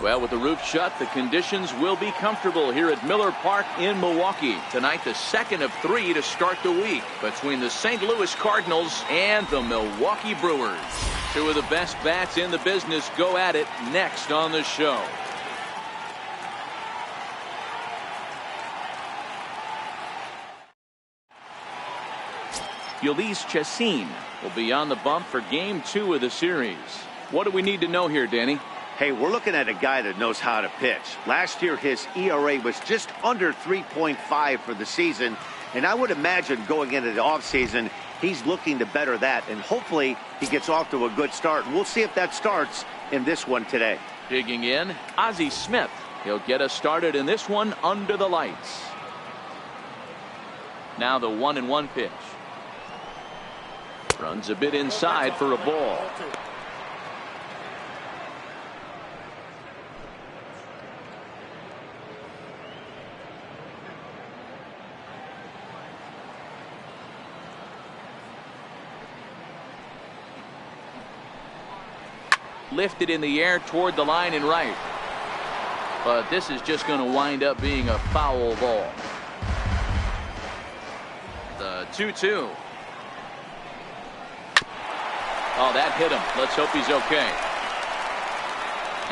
Well, with the roof shut, the conditions will be comfortable here at Miller Park in Milwaukee. Tonight, the second of 3 to start the week between the St. Louis Cardinals and the Milwaukee Brewers. Two of the best bats in the business go at it next on the show. Ulysses Chassin will be on the bump for Game 2 of the series. What do we need to know here, Danny? Hey, we're looking at a guy that knows how to pitch. Last year, his ERA was just under 3.5 for the season, and I would imagine going into the offseason, he's looking to better that, and hopefully he gets off to a good start. We'll see if that starts in this one today. Digging in, Ozzie Smith. He'll get us started in this one under the lights. Now the 1-1 pitch. Runs a bit inside for a ball. Lifted in the air toward the line and right. But this is just going to wind up being a foul ball. The 2-2. Oh, that hit him. Let's hope he's okay.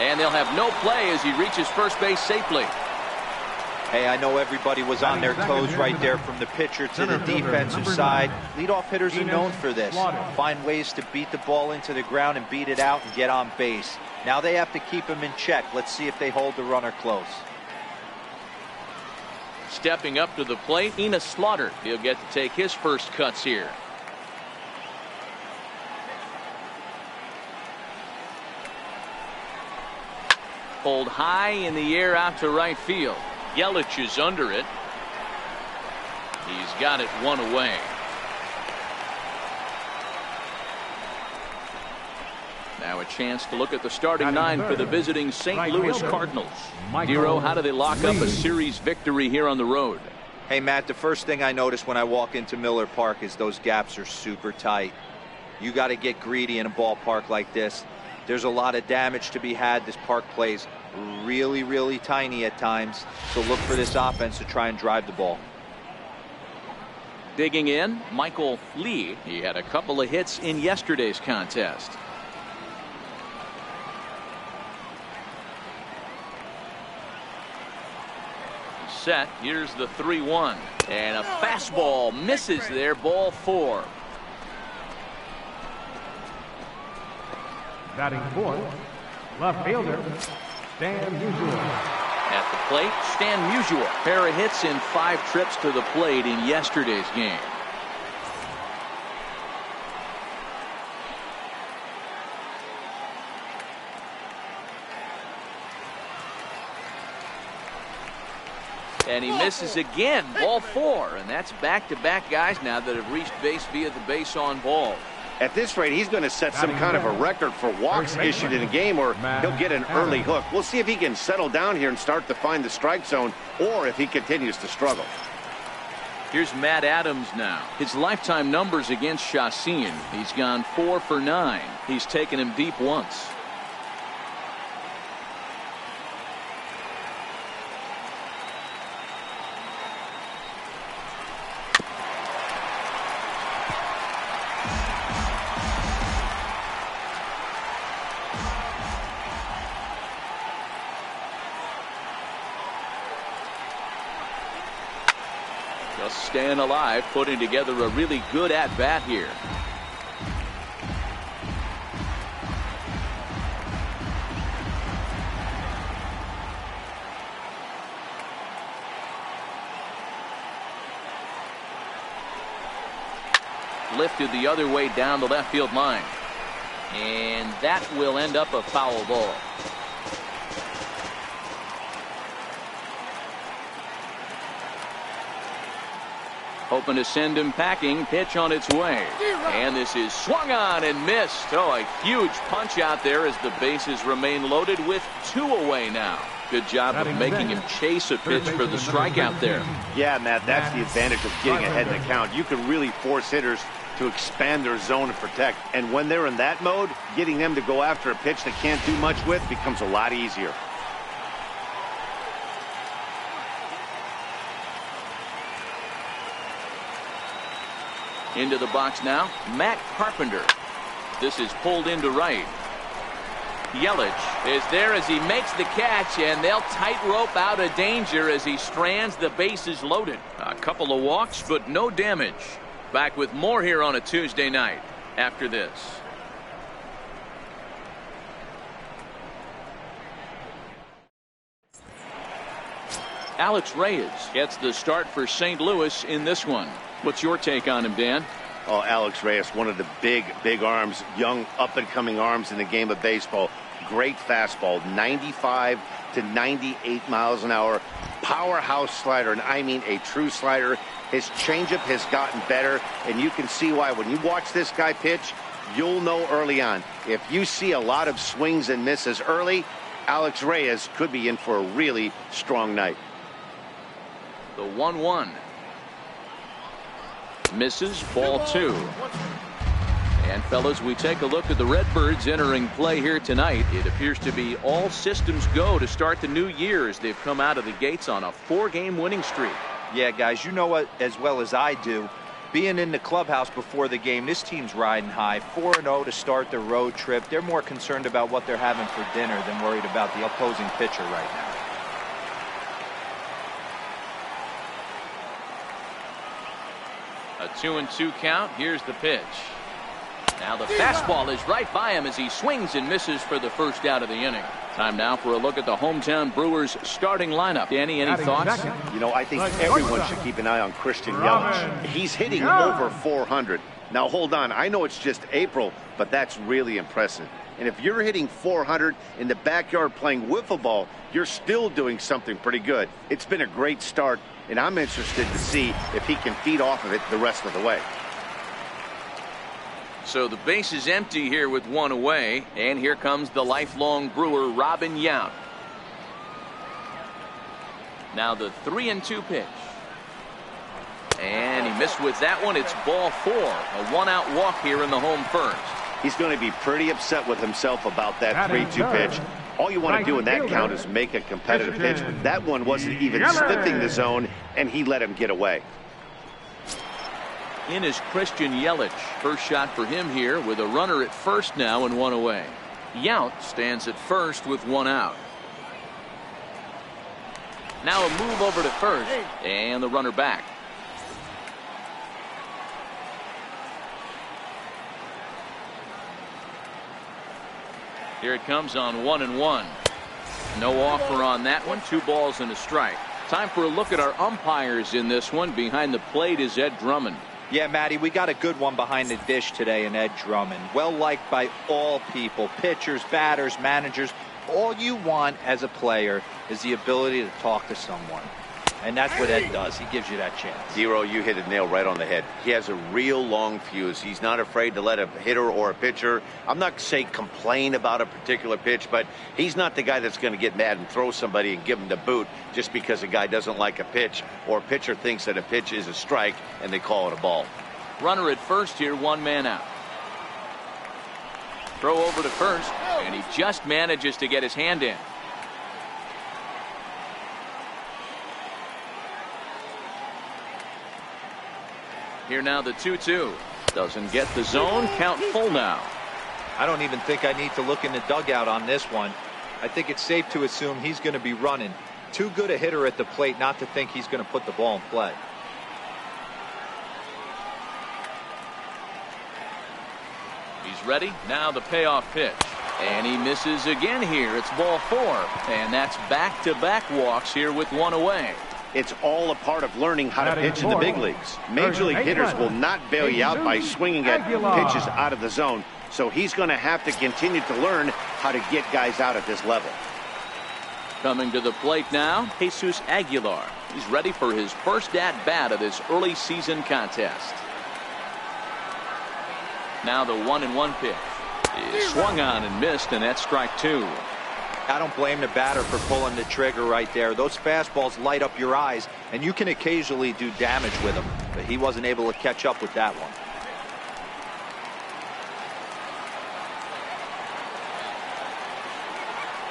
And they'll have no play as he reaches first base safely. Hey, I know everybody was on their toes right there from the pitcher to the defensive side. Leadoff hitters are known for this. Find ways to beat the ball into the ground and beat it out and get on base. Now they have to keep him in check. Let's see if they hold the runner close. Stepping up to the plate, Enos Slaughter. He'll get to take his first cuts here. Pulled high in the air out to right field. Yelich is under it. He's got it one away. Now a chance to look at the starting nine for the visiting St. Louis Cardinals. Dero, how do they lock up a series victory here on the road? Hey, Matt, the first thing I notice when I walk into Miller Park is those gaps are super tight. You got to get greedy in a ballpark like this. There's a lot of damage to be had. This park plays really, really tiny at times. So look for this offense to try and drive the ball. Digging in, Michael Lee. He had a couple of hits in yesterday's contest. Set. Here's the 3-1. And a fastball misses there. Ball 4. Batting fourth, left fielder, Stan Musial. At the plate, Stan Musial. Pair of hits in 5 trips to the plate in yesterday's game. And he misses again. Ball 4. And that's back-to-back guys now that have reached base via the base on ball. At this rate, he's going to set some kind of a record for walks issued in a game, or he'll get an early hook. We'll see if he can settle down here and start to find the strike zone, or if he continues to struggle. Here's Matt Adams now. His lifetime numbers against Chassin. He's gone 4 for 9. He's taken him deep once. Just staying alive, putting together a really good at-bat here. Lifted the other way down the left field line. And that will end up a foul ball. Hoping to send him packing. Pitch on its way. And this is swung on and missed. Oh, a huge punch out there as the bases remain loaded with 2 away now. Good job of making him chase a pitch for the strikeout there. Yeah, Matt, that's the advantage of getting ahead in the count. You can really force hitters to expand their zone and protect. And when they're in that mode, getting them to go after a pitch they can't do much with becomes a lot easier. Into the box now, Matt Carpenter. This is pulled into right. Yelich is there as he makes the catch, and they'll tightrope out of danger as he strands, the bases loaded. A couple of walks, but no damage. Back with more here on a Tuesday night after this. Alex Reyes gets the start for St. Louis in this one. What's your take on him, Dan? Oh, Alex Reyes, one of the big arms, young up-and-coming arms in the game of baseball. Great fastball, 95 to 98 miles an hour. Powerhouse slider, and I mean a true slider. His changeup has gotten better, and you can see why. When you watch this guy pitch, you'll know early on. If you see a lot of swings and misses early, Alex Reyes could be in for a really strong night. The 1-1. Misses, ball 2. And fellas, we take a look at the Redbirds entering play here tonight. It appears to be all systems go to start the new year as they've come out of the gates on a 4-game winning streak. Yeah, guys, you know what as well as I do. Being in the clubhouse before the game, this team's riding high. 4-0 to start their road trip. They're more concerned about what they're having for dinner than worried about the opposing pitcher right now. A 2-2 count. Here's the pitch. Now the fastball is right by him as he swings and misses for the first out of the inning. Time now for a look at the hometown Brewers starting lineup. Danny, any thoughts? You know, I think everyone should keep an eye on Christian Yelich. He's hitting over 400. Now hold on, I know it's just April, but that's really impressive. And if you're hitting 400 in the backyard playing wiffle ball, you're still doing something pretty good. It's been a great start, and I'm interested to see if he can feed off of it the rest of the way. So the base is empty here with one away, and here comes the lifelong Brewer, Robin Yount. Now the 3-2 pitch. And he missed with that one. It's ball 4. A 1-out walk here in the home first. He's going to be pretty upset with himself about that 3-2 pitch. All you want to do in that count is make a competitive pitch. But that one wasn't even sniffing the zone, and he let him get away. In is Christian Yelich. First shot for him here with a runner at first now and one away. Yount stands at first with one out. Now a move over to first and the runner back. Here it comes on 1-1. No offer on that one. 2 balls and a strike. Time for a look at our umpires in this one. Behind the plate is Ed Drummond. Yeah, Matty, we got a good one behind the dish today in Ed Drummond. Well liked by all people, pitchers, batters, managers. All you want as a player is the ability to talk to someone. And that's what Ed does. He gives you that chance. Zero, you hit a nail right on the head. He has a real long fuse. He's not afraid to let a hitter or a pitcher, I'm not saying complain about a particular pitch, but he's not the guy that's going to get mad and throw somebody and give him the boot just because a guy doesn't like a pitch or a pitcher thinks that a pitch is a strike and they call it a ball. Runner at first here, 1 man out. Throw over to first, and he just manages to get his hand in. Here now the 2-2. Doesn't get the zone. Count full now. I don't even think I need to look in the dugout on this one. I think it's safe to assume he's going to be running. Too good a hitter at the plate not to think he's going to put the ball in play. He's ready. Now the payoff pitch. And he misses again here. It's ball 4. And that's back-to-back walks here with one away. It's all a part of learning how to pitch in the big leagues. Major league hitters will not bail you out by swinging at pitches out of the zone. So he's going to have to continue to learn how to get guys out at this level. Coming to the plate now, Jesus Aguilar. He's ready for his first at-bat of this early season contest. Now the 1-1 pitch is swung on and missed, and that's strike 2. I don't blame the batter for pulling the trigger right there. Those fastballs light up your eyes, and you can occasionally do damage with them, but he wasn't able to catch up with that one.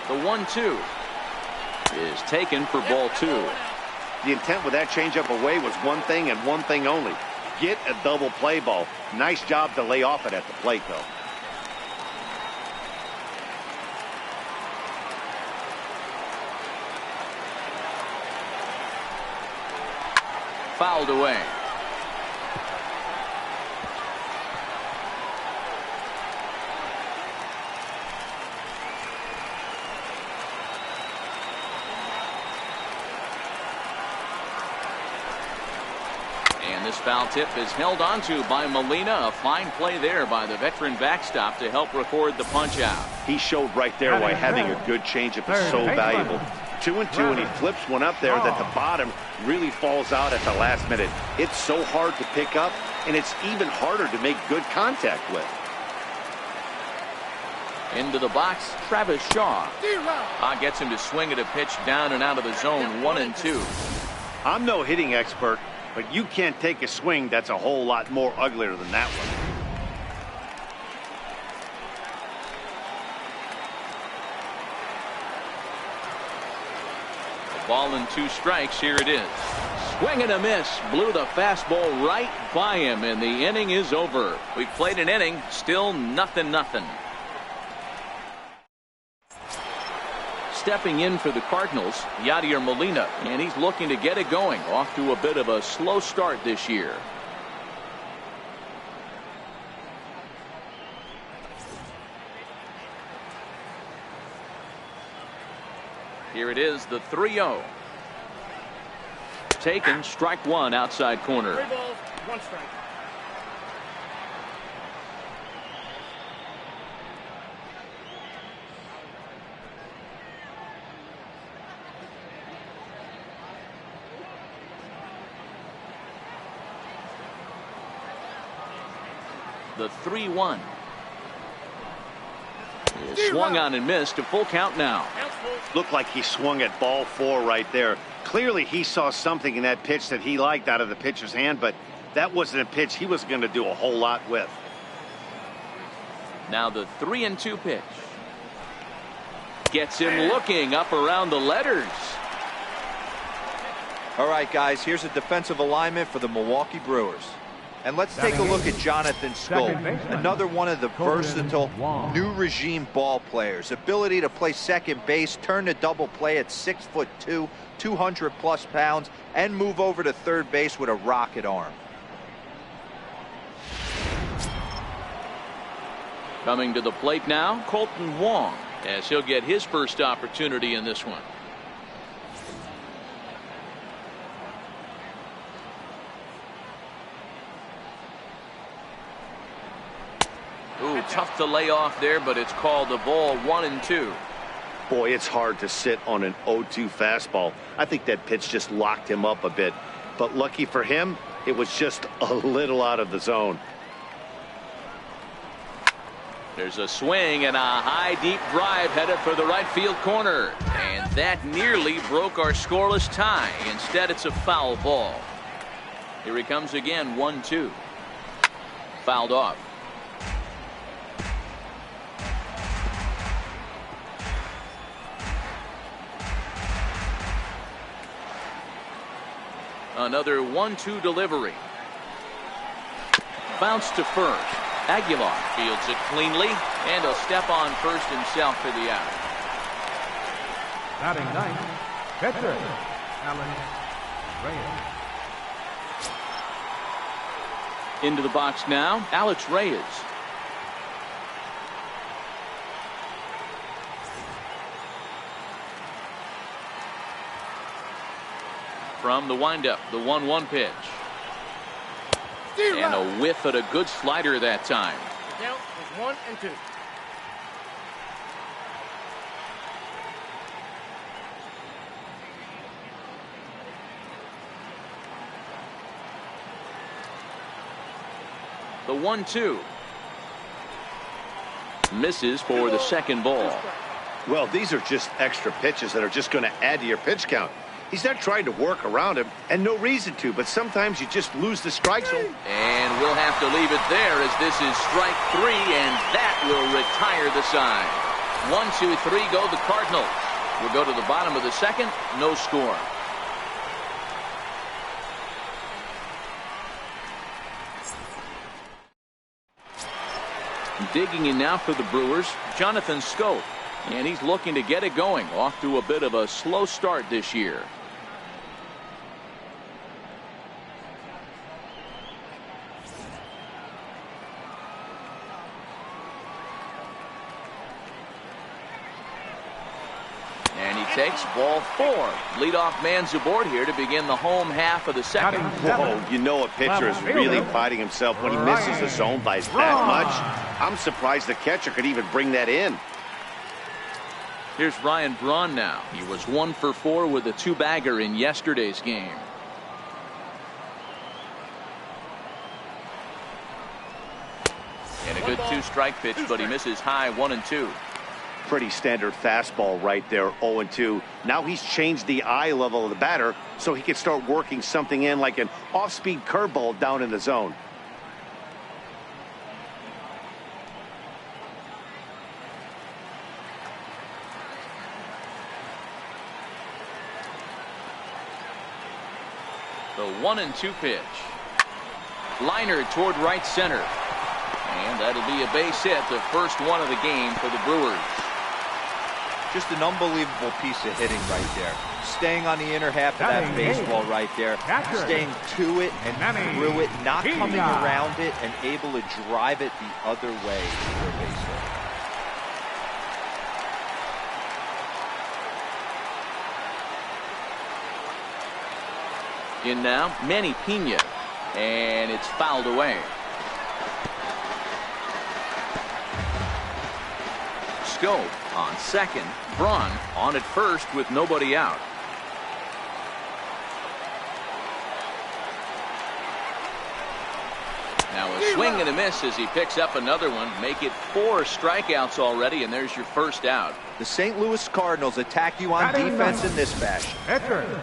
The 1-2 is taken for ball 2. The intent with that changeup away was one thing and one thing only. get a double play ball. Nice job to lay off it at the plate, though. Fouled away. And this foul tip is held onto by Molina. A fine play there by the veteran backstop to help record the punch out. He showed right there why having a good changeup is so valuable. 2-2, and he flips one up there that the bottom really falls out at the last minute. It's so hard to pick up, and it's even harder to make good contact with. Into the box, Travis Shaw. Gets him to swing at a pitch down and out of the zone, 1-2. I'm no hitting expert, but you can't take a swing that's a whole lot more uglier than that one. Ball and 2 strikes. Here it is. Swing and a miss. Blew the fastball right by him, and the inning is over. We've played an inning. Still 0-0. Stepping in for the Cardinals, Yadier Molina, and he's looking to get it going. Off to a bit of a slow start this year. Here it is, the 3-0. Taken, strike one, outside corner. 3 balls, 1 strike. The 3-1. Swung on and missed. A full count now. Looked like he swung at ball 4 right there. Clearly he saw something in that pitch that he liked out of the pitcher's hand, but that wasn't a pitch he was going to do a whole lot with. Now the 3-2 pitch. Gets him looking up around the letters. All right, guys, here's a defensive alignment for the Milwaukee Brewers. And let's take a look at Jonathan Schoop, another one of the versatile new regime ball players. Ability to play second base, turn to double play at 6'2", 200+ pounds, and move over to third base with a rocket arm. Coming to the plate now, Colton Wong, as he'll get his first opportunity in this one. Ooh, tough to lay off there, but it's called a ball, 1-2. Boy, it's hard to sit on an 0-2 fastball. I think that pitch just locked him up a bit. But lucky for him, it was just a little out of the zone. There's a swing and a high deep drive headed for the right field corner. And that nearly broke our scoreless tie. Instead, it's a foul ball. Here he comes again, 1-2. Fouled off. Another 1-2 delivery. Bounce to first. Aguilar fields it cleanly, and he'll step on first himself for the out. Batting ninth, pitcher, Alan Reyes. Into the box now, Alex Reyes. From the windup, the 1-1 pitch. And a whiff at a good slider that time. The count is 1-2. The 1-2. Misses for the second ball. Well, these are just extra pitches that are just going to add to your pitch count. He's not trying to work around him, and no reason to, but sometimes you just lose the strike zone. And we'll have to leave it there as this is strike 3, and that will retire the side. 1-2-3 go the Cardinals. We'll go to the bottom of the second, no score. And digging in now for the Brewers, Jonathan Schoop. And he's looking to get it going. Off to a bit of a slow start this year. And he takes ball 4. Leadoff man's aboard here to begin the home half of the second. Whoa, you know a pitcher is really fighting himself when he misses the zone by that much. I'm surprised the catcher could even bring that in. Here's Ryan Braun now. He was 1 for 4 with a 2-bagger in yesterday's game. And a good 2-strike pitch, but he misses high 1-2. Pretty standard fastball right there, 0-2. Now he's changed the eye level of the batter so he can start working something in like an off-speed curveball down in the zone. The 1-2 pitch. Liner toward right center. And that'll be a base hit, the first one of the game for the Brewers. Just an unbelievable piece of hitting right there. Staying on the inner half of that baseball right there. Staying to it and through it, not coming around it, and able to drive it the other way for a base hit. In now, Manny Pena. And it's fouled away. Schoop on second. Braun on at first with nobody out. Now a swing and a miss as he picks up another one. Make it 4 strikeouts already, and there's your first out. The St. Louis Cardinals attack you on defense in this fashion.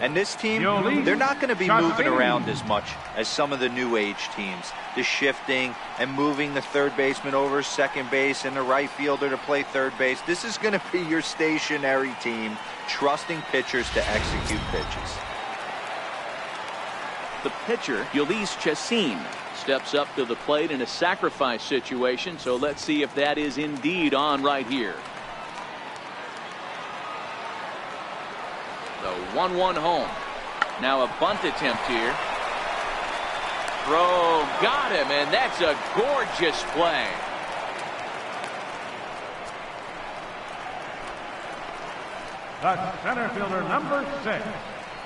And this team, they're not going to be moving around as much as some of the new age teams. The shifting and moving the third baseman over second base and the right fielder to play third base. This is going to be your stationary team, trusting pitchers to execute pitches. The pitcher, Ulysses Chacin, steps up to the plate in a sacrifice situation, so let's see if that is indeed on right here. The 1-1 home. Now a bunt attempt here. Throw got him, and that's a gorgeous play. The center fielder, number 6,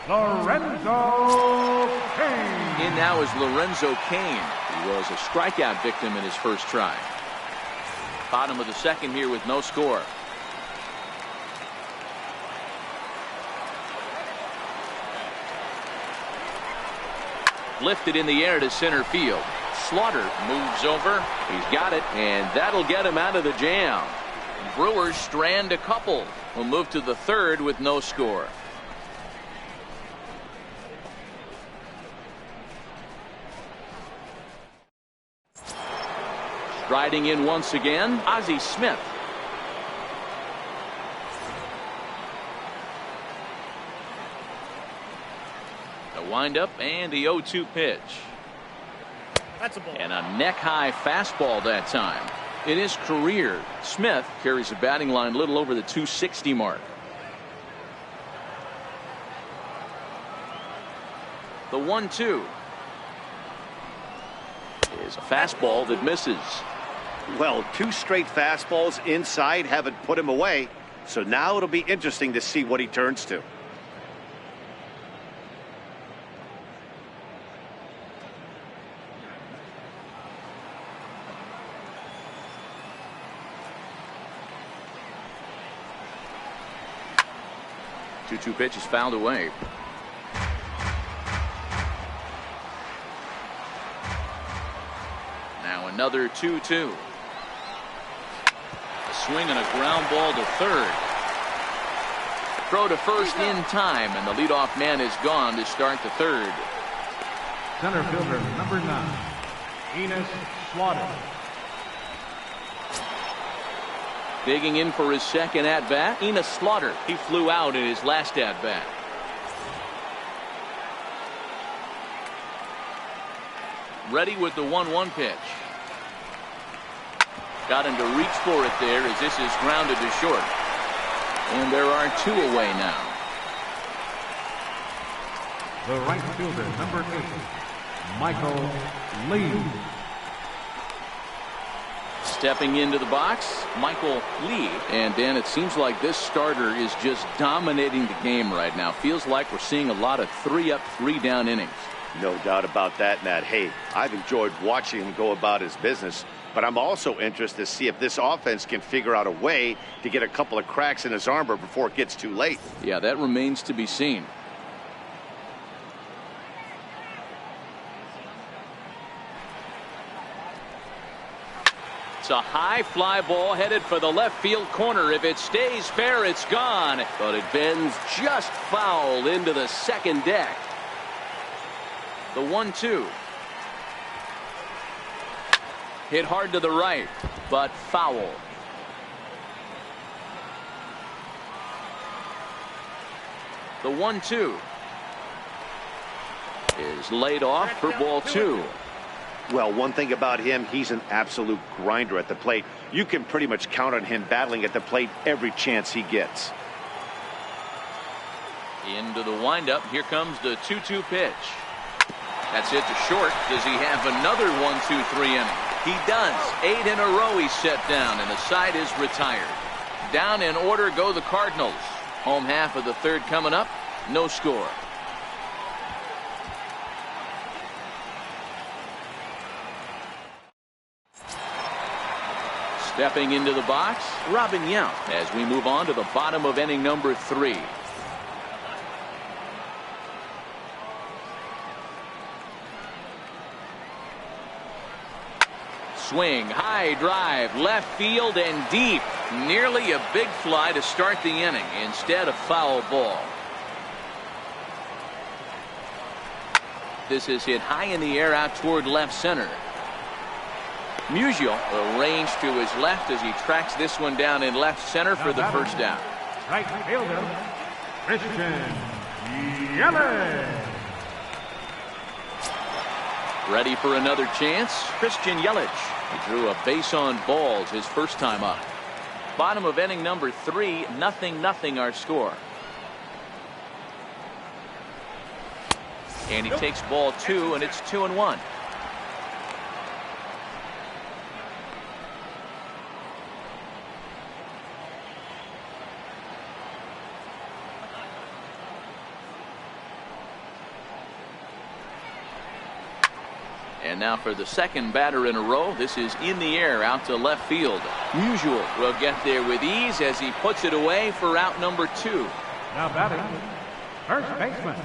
Lorenzo Cain. In now is Lorenzo Cain. He was a strikeout victim in his first try. Bottom of the second here with no score. Lifted in the air to center field. Slaughter moves over. He's got it, and that'll get him out of the jam. Brewers strand a couple. Will move to the third with no score. Striding in once again, Ozzie Smith. The windup and the 0-2 pitch. That's a ball. And a neck-high fastball that time. In his career, Smith carries a batting line a little over the 260 mark. The 1-2 is a fastball that misses. Well, 2 straight fastballs inside haven't put him away. So now it'll be interesting to see what he turns to. Two pitch is fouled away. Now another 2-2. A swing and a ground ball to third. Throw to first in time, and the leadoff man is gone to start the third. Center fielder, number 9, Enos Slaughter. Digging in for his second at-bat, Enos Slaughter. He flew out in his last at-bat. Ready with the 1-1 pitch. Got him to reach for it there as this is grounded to short. And there are 2 away now. The right fielder, number 8, Michael Lee. Stepping into the box, Michael Lee. And Dan, it seems like this starter is just dominating the game right now. Feels like we're seeing a lot of 3-up, 3-down innings. No doubt about that, Matt. Hey, I've enjoyed watching him go about his business, but I'm also interested to see if this offense can figure out a way to get a couple of cracks in his armor before it gets too late. Yeah, that remains to be seen. It's a high fly ball headed for the left field corner. If it stays fair, it's gone. But it bends just foul into the second deck. The 1-2. Hit hard to the right, but foul. The 1-2 is laid off for ball 2. Well, one thing about him, he's an absolute grinder at the plate. You can pretty much count on him battling at the plate every chance he gets. Into the windup. Here comes the 2-2 pitch. That's it to short. Does he have another 1-2-3 inning? He does. 8 in a row he's set down, and the side is retired. Down in order go the Cardinals. Home half of the 3rd coming up. No score. Stepping into the box, Robin Yount, as we move on to the bottom of inning number 3. Swing, high drive, left field and deep. Nearly a big fly to start the inning. Instead, a foul ball. This is hit high in the air out toward left center. Musial arranged to his left as he tracks this one down in left center for the first out. Right fielder, Christian Yelich. Ready for another chance, Christian Yelich. He drew a base on balls his first time up. Bottom of inning number 3, 0-0 our score. And he takes ball 2, and it's 2-1. And now for the second batter in a row. This is in the air out to left field. Musial will get there with ease as he puts it away for out number 2. Now batting, first baseman,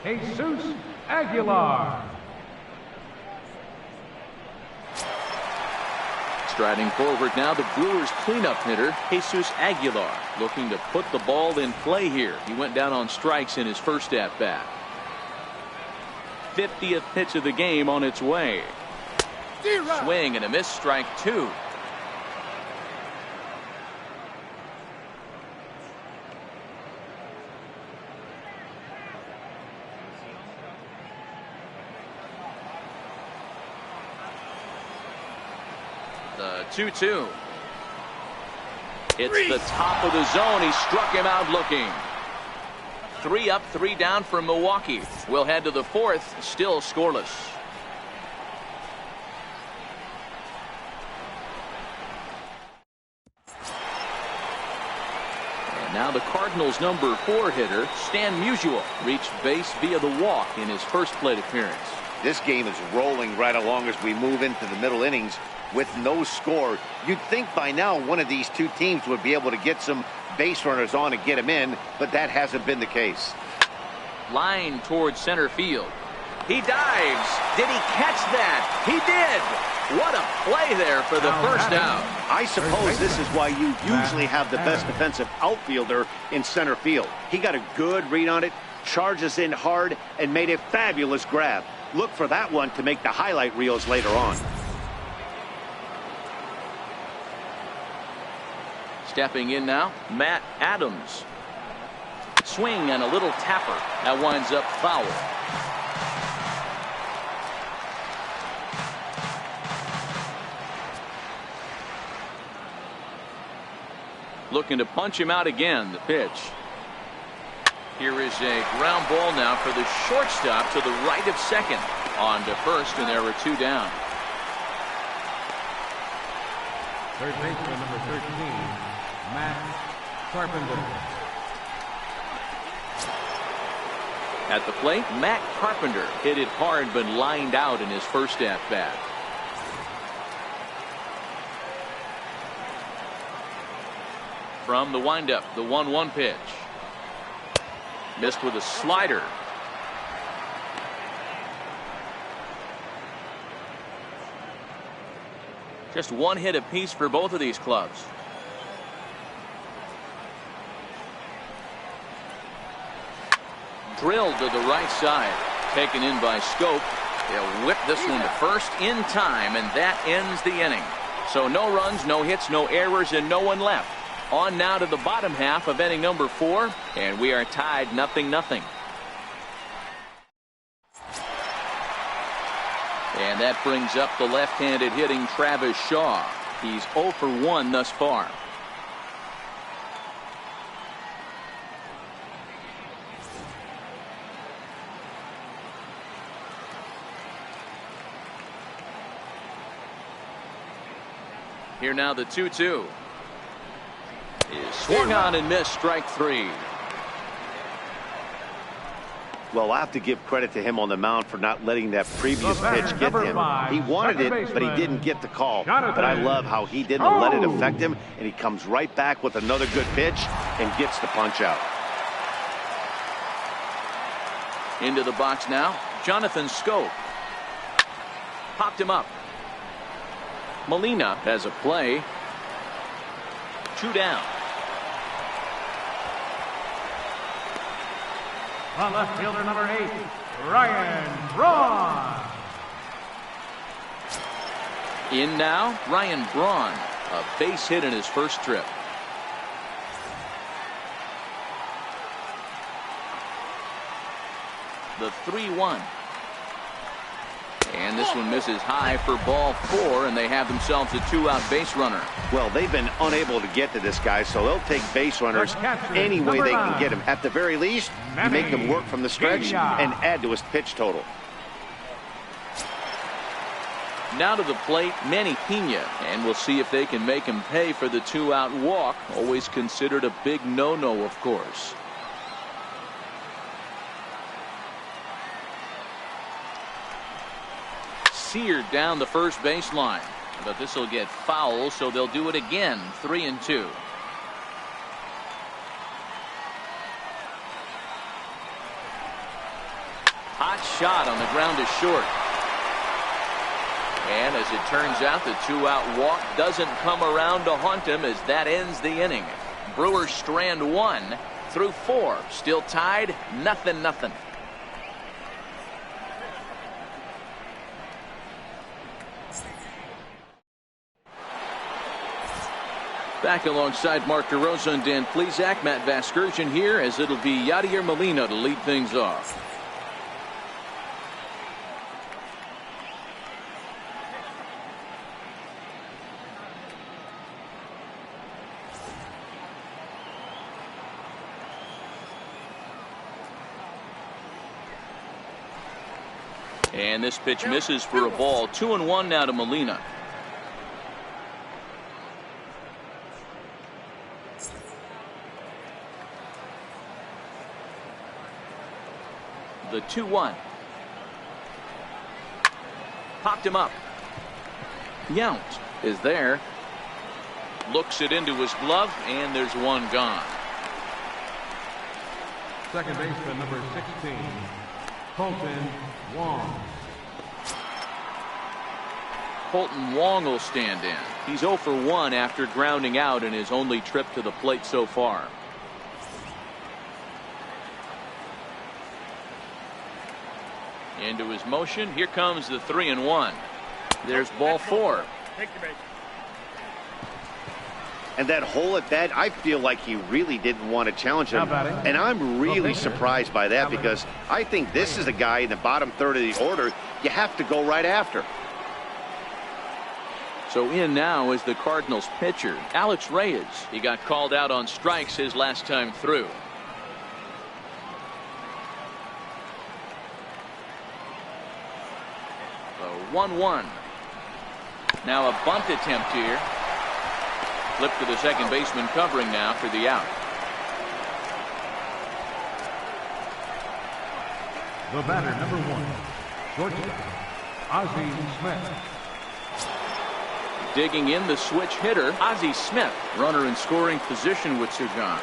Jesus Aguilar. Striding forward now, the Brewers cleanup hitter, Jesus Aguilar, looking to put the ball in play here. He went down on strikes in his first at-bat. 50th pitch of the game on its way. Swing and a miss, strike 2. The 2-2. It's the top of the zone. He struck him out looking. 3 up, 3 down for Milwaukee. We'll head to the 4th, still scoreless. And now the Cardinals' number 4 hitter, Stan Musial, reached base via the walk in his first plate appearance. This game is rolling right along as we move into the middle innings with no score. You'd think by now one of these two teams would be able to get some base runners on and get him in, but that hasn't been the case. Line towards center field. He dives. Did he catch that? He did. What a play there for the first out. I suppose this is why you usually have the best defensive outfielder in center field. He got a good read on it, charges in hard, and made a fabulous grab. Look for that one to make the highlight reels later on. Stepping in now, Matt Adams. Swing and a little tapper. That winds up foul. looking to punch him out again. The pitch. Here is a ground ball now for the shortstop to the right of second. On to first, and there were 2 down. Third baseman number 13, Matt Carpenter. At the plate, Matt Carpenter hit it hard but lined out in his first at bat. From the windup, the 1-1 pitch. Missed with a slider. Just 1 hit apiece for both of these clubs. Drilled to the right side. Taken in by Scope. He'll whip this one to first in time, and that ends the inning. So no runs, no hits, no errors, and no one left. On now to the bottom half of inning number 4, and we are tied 0-0. And that brings up the left-handed hitting Travis Shaw. He's 0 for 1 thus far. Here now the 2-2. Is swung on and missed, strike 3. Well, I have to give credit to him on the mound for not letting that previous pitch get him. He wanted it, but he didn't get the call. But I love how he didn't let it affect him, and he comes right back with another good pitch and gets the punch out. Into the box now, Jonathan Scope. Popped him up. Molina has a play. 2 down. On left fielder number 8, Ryan Braun. In now, Ryan Braun. A base hit in his first trip. The 3-1. And this one misses high for ball 4, and they have themselves a 2-out base runner. Well, they've been unable to get to this guy, so they'll take base runners any way they can get him. At the very least, you make them work from the stretch and add to his pitch total. Now to the plate, Manny Pena, and we'll see if they can make him pay for the 2-out walk. Always considered a big no-no, of course. Seared down the first baseline, but this will get foul, so they'll do it again. 3-2. Hot shot on the ground to short. And as it turns out, the 2-out walk doesn't come around to haunt him, as that ends the inning. Brewers strand 1 through 4. Still tied, 0-0. Back alongside Mark DeRosa and Dan Plesac, Matt Vasgersian here, as it'll be Yadier Molina to lead things off. And this pitch misses for a ball. 2-1 now to Molina. The 2-1. Popped him up. Yount is there. Looks it into his glove, and there's one gone. Second baseman number 16, Colton Wong. Colton Wong will stand in. He's 0 for 1 after grounding out in his only trip to the plate so far. Into his motion. Here comes the 3-1. There's ball 4. Take your base. And that hole at bat, I feel like he really didn't want to challenge him. And I'm really surprised by that, because I think this is a guy in the bottom third of the order you have to go right after. So in now is the Cardinals pitcher, Alex Reyes. He got called out on strikes his last time through. The 1-1. Now a bunt attempt here. Flip to the second baseman covering now for the out. The batter, number 1, shortstop, Ozzie Smith. Digging in the switch hitter, Ozzie Smith. Runner in scoring position with 2 gone.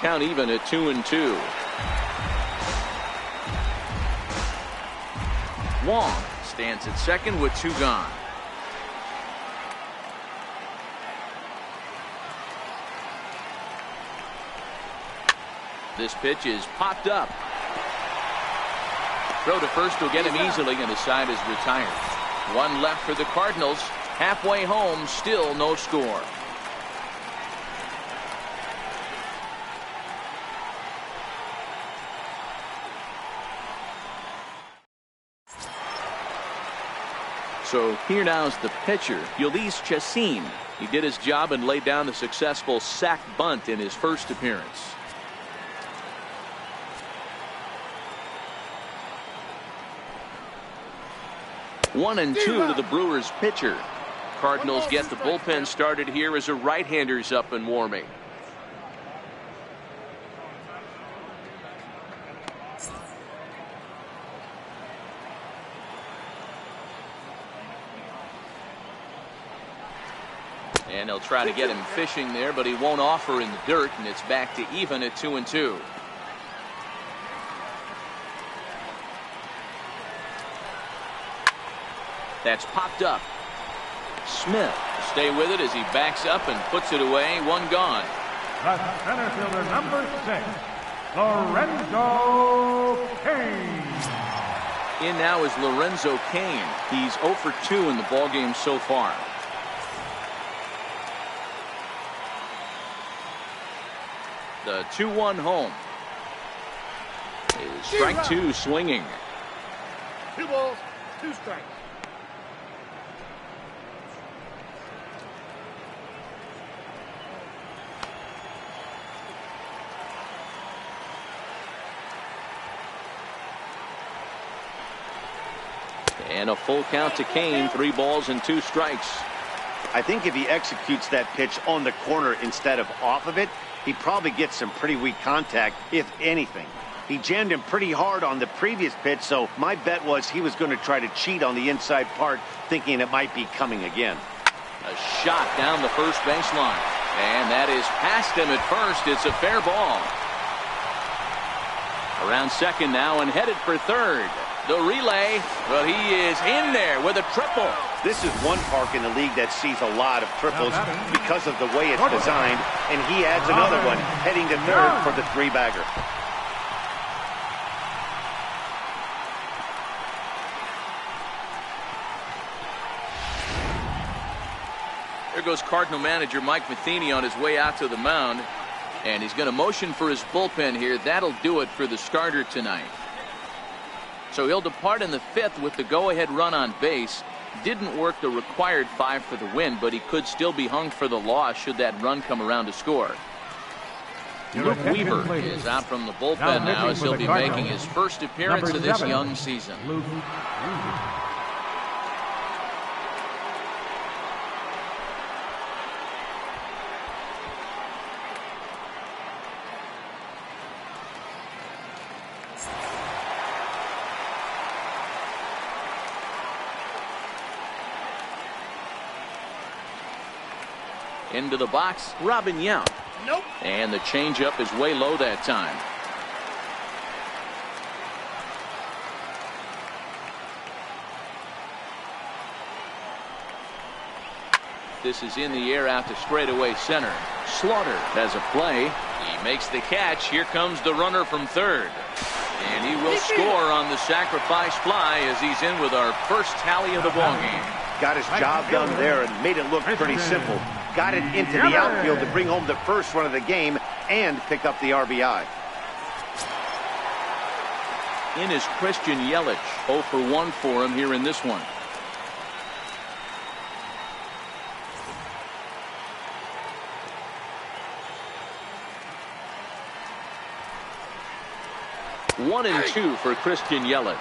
Count even at 2-2. Wong stands at second with 2 gone. This pitch is popped up. Throw to first will get him easily, and his side is retired. 1 left for the Cardinals. Halfway home, still no score. So here now is the pitcher, Ulysses Chacin. He did his job and laid down the successful sac bunt in his first appearance. 1-2 to the Brewers pitcher. Cardinals get the bullpen started here as a right-hander's up and warming. And they'll try to get him fishing there, but he won't offer in the dirt, and it's back to even at 2-2. That's popped up. Smith will stay with it as he backs up and puts it away. 1 gone. The center fielder, number 6, Lorenzo Cain. In now is Lorenzo Cain. He's 0 for 2 in the ballgame so far. The 2-1 home. Is strike 2 swinging. 2 balls, 2 strikes. And a full count to Cain. 3 balls and 2 strikes. I think if he executes that pitch on the corner instead of off of it, he probably gets some pretty weak contact, if anything. He jammed him pretty hard on the previous pitch, so my bet was he was going to try to cheat on the inside part, thinking it might be coming again. A shot down the first baseline. And that is past him at first. It's a fair ball. Around second now and headed for third. The relay, but he is in there with a triple. This is one park in the league that sees a lot of triples because of the way it's designed, and he adds another one heading to third for the 3-bagger. There goes Cardinal manager Mike Matheny on his way out to the mound, and he's going to motion for his bullpen here. That'll do it for the starter tonight. So he'll depart in the 5th with the go-ahead run on base. Didn't work the required 5 for the win, but he could still be hung for the loss should that run come around to score. Luke Weaver is out from the bullpen now as he'll be making his first appearance of this young season. Into the box, Robin Yount. Nope. And the changeup is way low that time. This is in the air out to straightaway center. Slaughter has a play. He makes the catch. Here comes the runner from third. And he will score on the sacrifice fly as he's in with our first tally of the ballgame. Got his job done there and made it look pretty simple. got it into the outfield to bring home the first run of the game and pick up the RBI. In is Christian Yelich. 0 for 1 for him here in this one. One and 2 for Christian Yelich.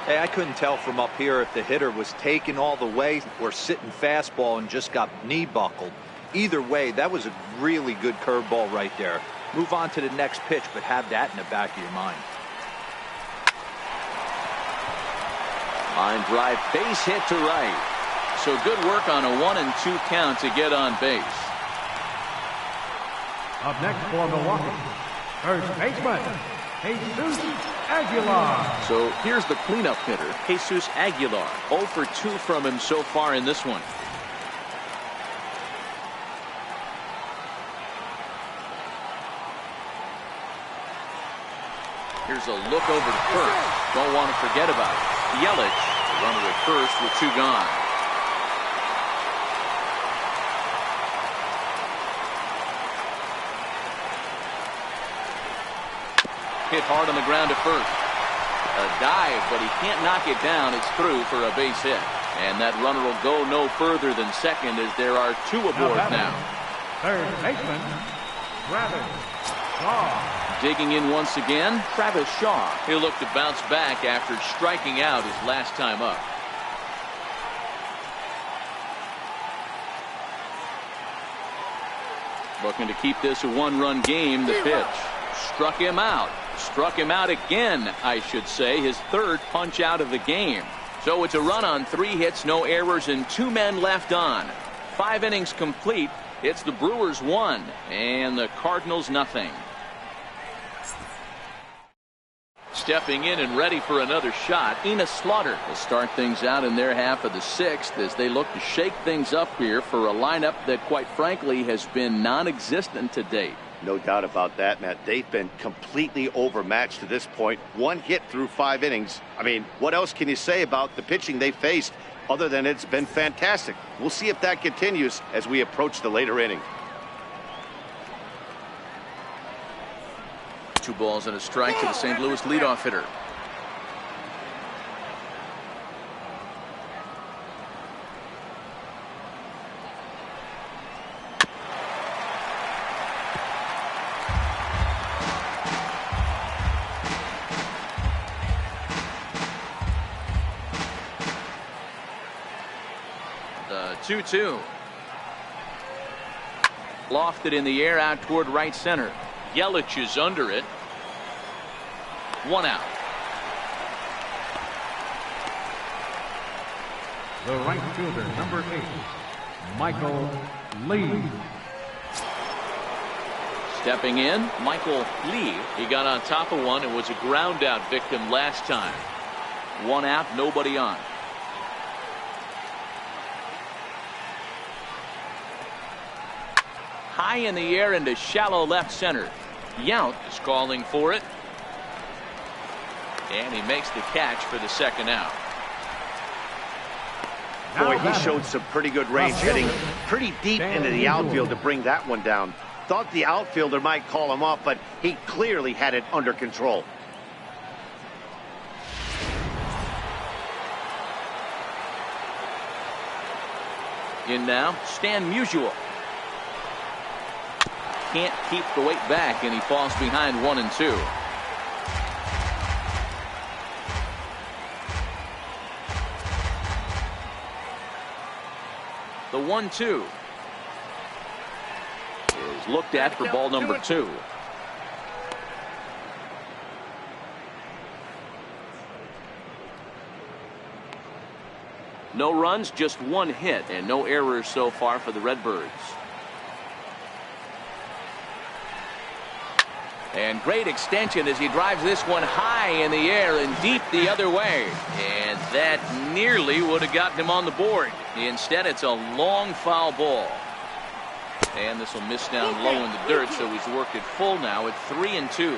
Hey, I couldn't tell from up here if the hitter was taking all the way or sitting fastball and just got knee buckled. Either way, that was a really good curveball right there. Move on to the next pitch, but have that in the back of your mind. Line drive, base hit to right. So good work on a 1 and 2 count to get on base. Up next for Milwaukee, first baseman, Jesus Aguilar. So here's the cleanup hitter, Jesus Aguilar. 0 for 2 from him so far in this one. Here's a look over to first. Don't want to forget about it. Yelich, runner at first with 2 gone. Hit hard on the ground to first. A dive, but he can't knock it down. It's through for a base hit. And that runner will go no further than second as there are 2 aboard now. Third baseman, Travis Shaw. Digging in once again, Travis Shaw. He'll look to bounce back after striking out his last time up. Looking to keep this a 1-run game. The pitch. Struck him out. Struck him out again, I should say. His 3rd punch out of the game. So it's a run on 3 hits, no errors, and 2 men left on. 5 innings complete. It's the Brewers 1 and the Cardinals nothing. Stepping in and ready for another shot, Enos Slaughter will start things out in their half of the 6th as they look to shake things up here for a lineup that quite frankly has been non-existent to date. No doubt about that, Matt. They've been completely overmatched to this point. 1 hit through 5 innings. I mean, what else can you say about the pitching they faced other than it's been fantastic? We'll see if that continues as we approach the later inning. 2 balls and a strike to the St. Louis leadoff hitter. The 2-2. Lofted in the air out toward right center. Yelich is under it. 1 out. The right fielder, number 8, Michael Lee. Stepping in, Michael Lee. He got on top of one and was a ground out victim last time. 1 out, nobody on. High in the air into shallow left center. Yount is calling for it. And he makes the catch for the 2nd out. Boy, he showed some pretty good range, heading pretty deep into the outfield to bring that one down. Thought the outfielder might call him off, but he clearly had it under control. In now, Stan Musial. Can't keep the weight back, and he falls behind 1 and 2. The 1-2 is looked at for ball number 2. No runs, just 1 hit, and no errors so far for the Redbirds. And great extension as he drives this one high in the air and deep the other way. And that nearly would have gotten him on the board. Instead, it's a long foul ball. And this will miss down low in the dirt, so he's worked it full now at 3 and 2.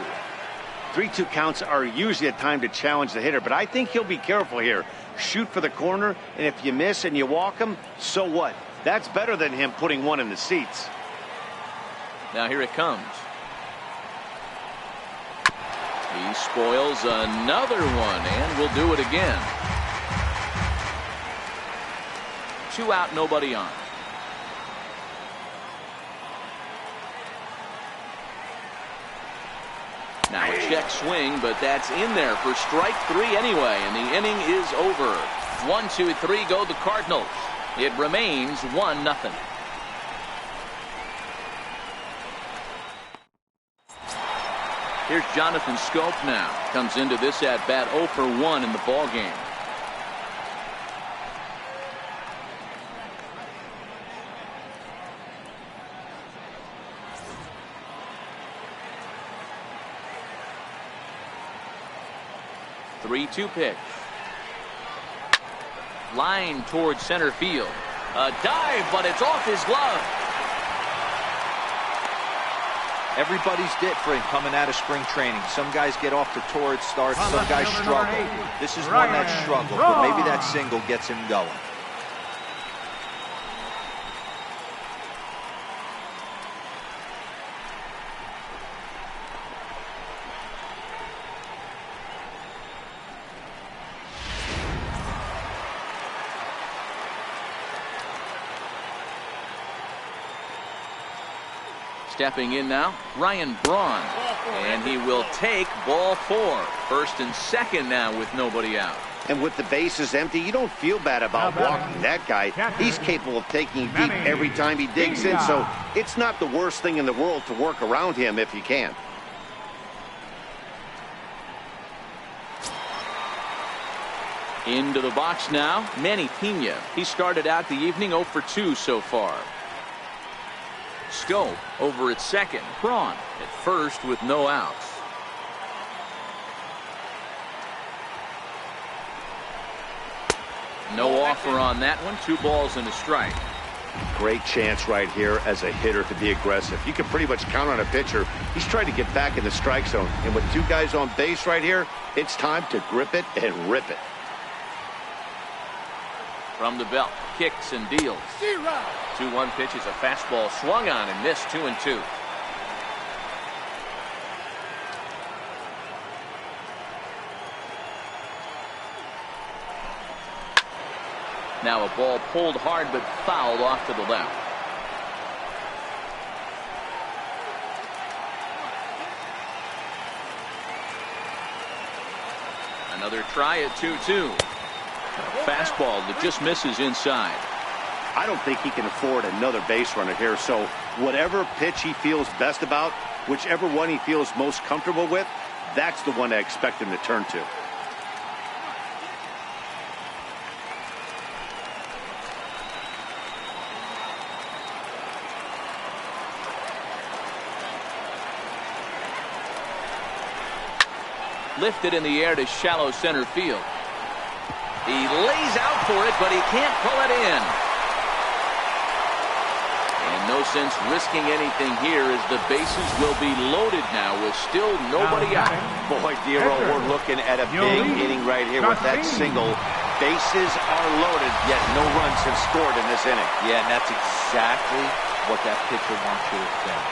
3-2 counts are usually a time to challenge the hitter, but I think he'll be careful here. Shoot for the corner, and if you miss and you walk him, so what? That's better than him putting one in the seats. Now here it comes. He spoils another one, and will do it again. 2 out, nobody on. Now a check swing, but that's in there for strike 3 anyway, and the inning is over. 1, 2, 3 go the Cardinals. It remains 1-0. Here's Jonathan Scope now. Comes into this at bat 0 for 1 in the ball game. The 3-2 pitch. Line towards center field. A dive, but it's off his glove. Everybody's different coming out of spring training. Some guys get off to torrid starts, some guys struggle. This is one that struggled, but maybe that single gets him going. Stepping in now, Ryan Braun, and he will take ball 4. First and second now with nobody out. And with the bases empty, you don't feel bad about walking that guy. He's capable of taking deep every time he digs in, so it's not the worst thing in the world to work around him if you can. Into the box now, Manny Pena. He started out the evening 0 for 2 so far. Scope over at second. Braun at first with no outs. No offer on that one. 2 balls and a strike. Great chance right here as a hitter to be aggressive. You can pretty much count on a pitcher. He's trying to get back in the strike zone. And with 2 guys on base right here, it's time to grip it and rip it. From the belt, kicks and deals. 2-1 pitch is a fastball swung on and missed. 2-2. Now a ball pulled hard but fouled off to the left. Another try at 2-2. Fastball that just misses inside. I don't think he can afford another base runner here, so whatever pitch he feels best about, whichever one he feels most comfortable with, that's the one I expect him to turn to. Lifted in the air to shallow center field. He lays out for it, but he can't pull it in. And no sense risking anything here as the bases will be loaded now with still nobody out. Boy, Dero, we're looking at a big inning right here with that single. Bases are loaded, yet no runs have scored in this inning. Yeah, and that's exactly what that pitcher wants you to think.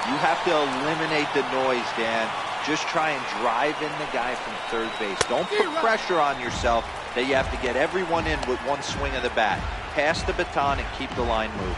You have to eliminate the noise, Dan. Just try and drive in the guy from third base. Don't put pressure on yourself that you have to get everyone in with one swing of the bat. Pass the baton and keep the line moving.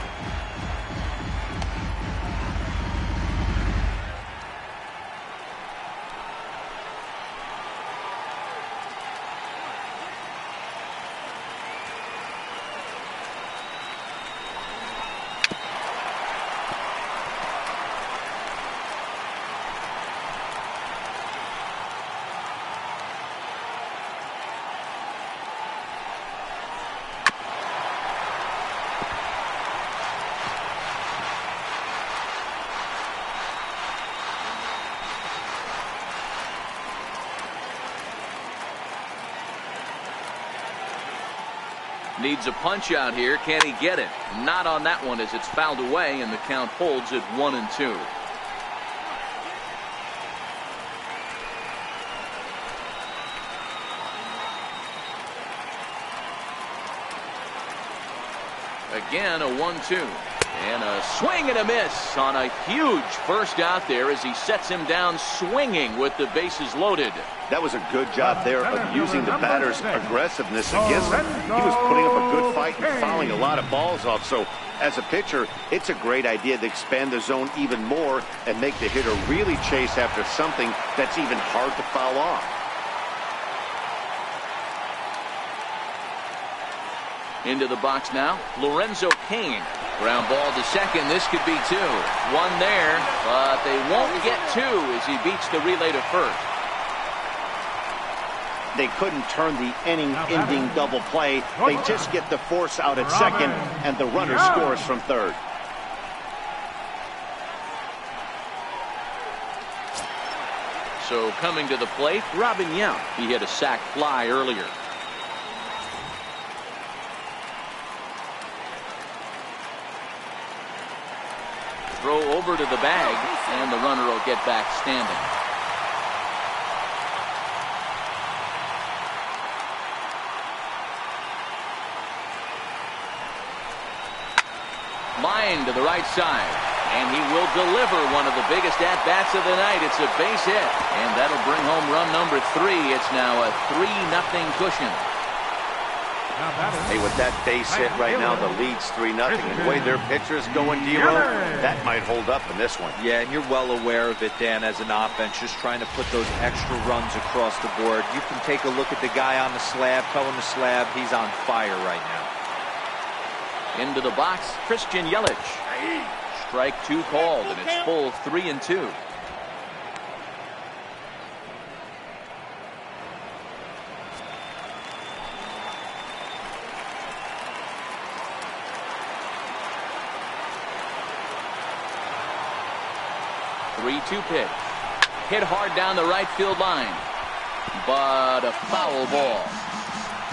Needs a punch out here. Can he get it? Not on that one as it's fouled away, and the count holds at 1-2. Again, a 1-2. And a swing and a miss on a huge first out there as he sets him down swinging with the bases loaded. That was a good job there of using the batter's aggressiveness against him. He was putting up a good fight and fouling a lot of balls off. So as a pitcher, it's a great idea to expand the zone even more and make the hitter really chase after something that's even hard to foul off. Into the box now, Lorenzo Cain. Ground ball to second. This could be 2. 1 there, but they won't get 2 as he beats the relay to first. They couldn't turn the inning-ending double play. They just get the force out at second, and the runner scores from third. So coming to the plate, Robin Yount. He hit a sac fly earlier. Throw over to the bag, and the runner will get back standing. Line to the right side, and he will deliver one of the biggest at-bats of the night. It's a base hit, and that'll bring home run number 3. It's now a 3-0 cushion. Hey, with that base hit right now, the lead's 3-0. And the way their pitcher's going, D-Row, that might hold up in this one. Yeah, and you're well aware of it, Dan, as an offense, just trying to put those extra runs across the board. You can take a look at the guy on the slab, tell him the slab, he's on fire right now. Into the box, Christian Yelich. Strike 2 called, and it's full 3-2. Pitch. Hit hard down the right field line, but a foul ball.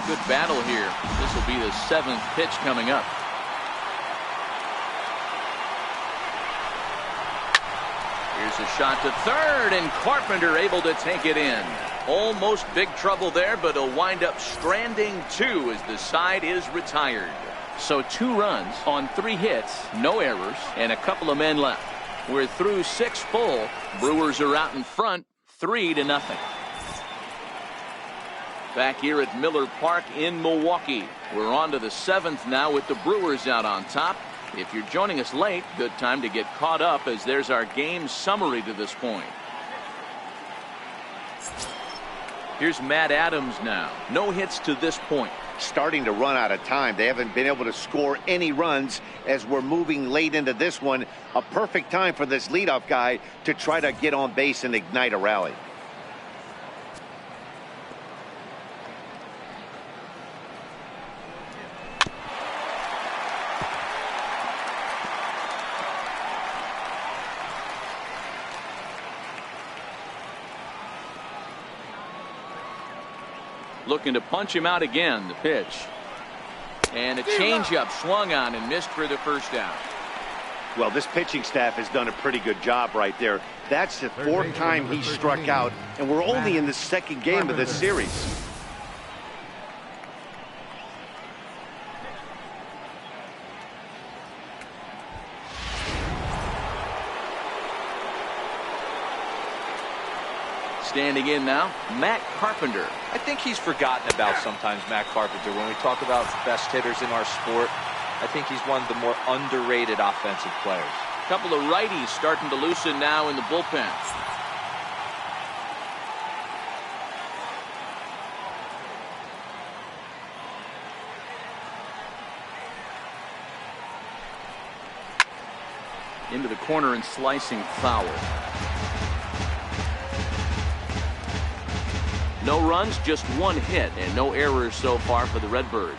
Good battle here. This will be the 7th pitch coming up. Here's a shot to third, and Carpenter able to take it in. Almost big trouble there, but he'll wind up stranding 2 as the side is retired. So 2 runs on 3 hits, no errors, and a couple of men left. We're through 6 full. Brewers are out in front, 3-0. Back here at Miller Park in Milwaukee. We're on to the 7th now with the Brewers out on top. If you're joining us late, good time to get caught up as there's our game summary to this point. Here's Matt Adams now. No hits to this point. Starting to run out of time. They haven't been able to score any runs as we're moving late into this one. A perfect time for this leadoff guy to try to get on base and ignite a rally. Looking to punch him out again. The pitch. And a changeup swung on and missed for the first out. Well, this pitching staff has done a pretty good job right there. That's the 4th time he struck out, and we're only in the 2nd game of this series. Standing in now, Matt Carpenter. I think he's forgotten about sometimes, Matt Carpenter. When we talk about best hitters in our sport, I think he's one of the more underrated offensive players. A couple of righties starting to loosen now in the bullpen. Into the corner and slicing foul. No runs, just 1 hit, and no errors so far for the Redbirds.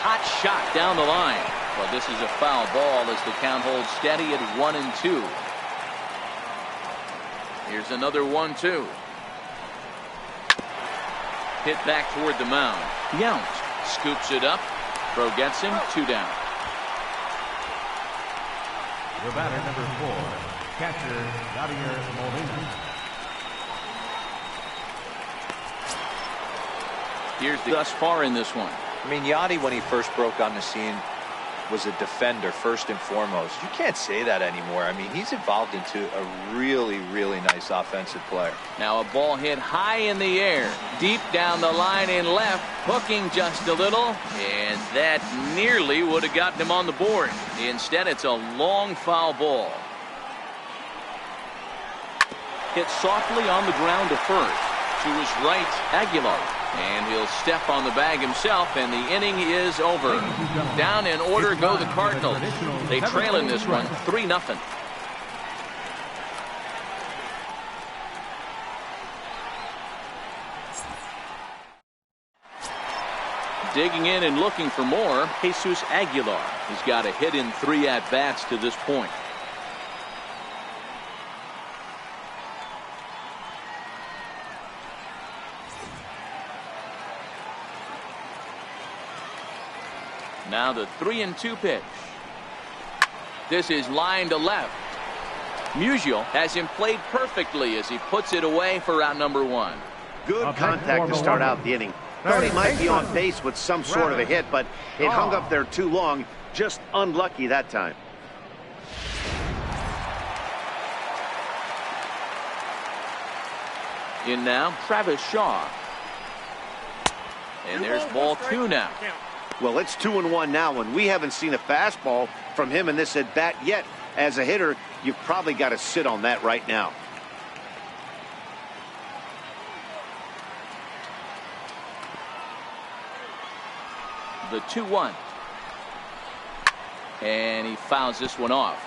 Hot shot down the line. Well, this is a foul ball as the count holds steady at 1-2. Here's another 1-2. Hit back toward the mound. Yount scoops it up. Throw gets him. 2 down. The batter, number 4. Catcher, Javier. Here's thus far in this one. I mean, Yachty, when he first broke on the scene, was a defender first and foremost. You can't say that anymore. I mean, he's evolved into a really, really nice offensive player. Now a ball hit high in the air, deep down the line in left, hooking just a little, and that nearly would have gotten him on the board. Instead, it's a long foul ball. Hit softly on the ground to first. To his right, Aguilar. And he'll step on the bag himself, and the inning is over. Down in order go the Cardinals. They trail in this one 3-0. Digging in and looking for more, Jesus Aguilar. He's got a hit in 3 at-bats to this point. Now the 3-2 pitch. This is line to left. Musial has him played perfectly as he puts it away for out number 1. Good contact to start out the inning. Thought he might be on base with some sort of a hit, but it hung up there too long. Just unlucky that time. In now, Travis Shaw. And there's ball 2 now. Well, it's 2-1 now, and we haven't seen a fastball from him in this at-bat yet. As a hitter, you've probably got to sit on that right now. The 2-1. And he fouls this one off.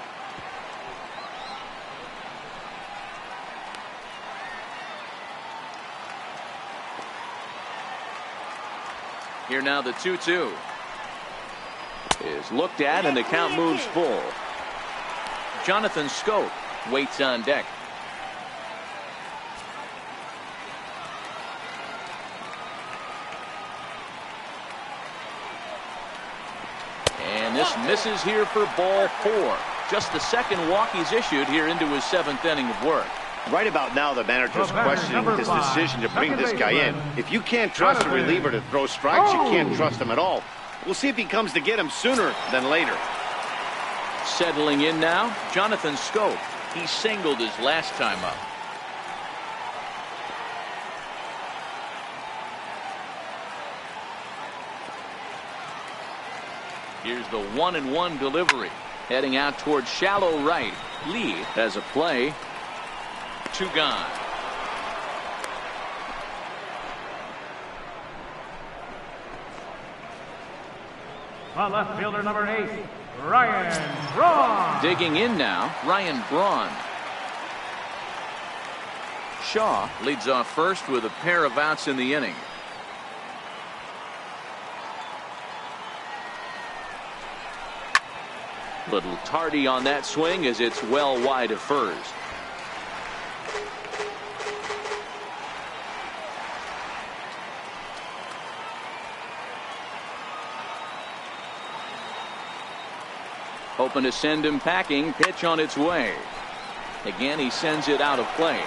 Here now the 2-2 is looked at, and the count moves full. Jonathan Scope waits on deck. And this misses here for ball 4. Just the second walk he's issued here into his 7th inning of work. Right about now, the manager's questioning his decision to bring this guy in. If you can't trust a reliever to throw strikes, you can't trust him at all. We'll see if he comes to get him sooner than later. Settling in now, Jonathan Scope. He singled his last time up. Here's the 1-1 delivery. Heading out towards shallow right. Lee has a play. 2 gone. The left fielder, number 8, Ryan Braun. Digging in now, Ryan Braun. Shaw leads off first with a pair of outs in the inning. Little tardy on that swing as it's well wide of first. Hoping to send him packing. Pitch on its way. Again, he sends it out of play.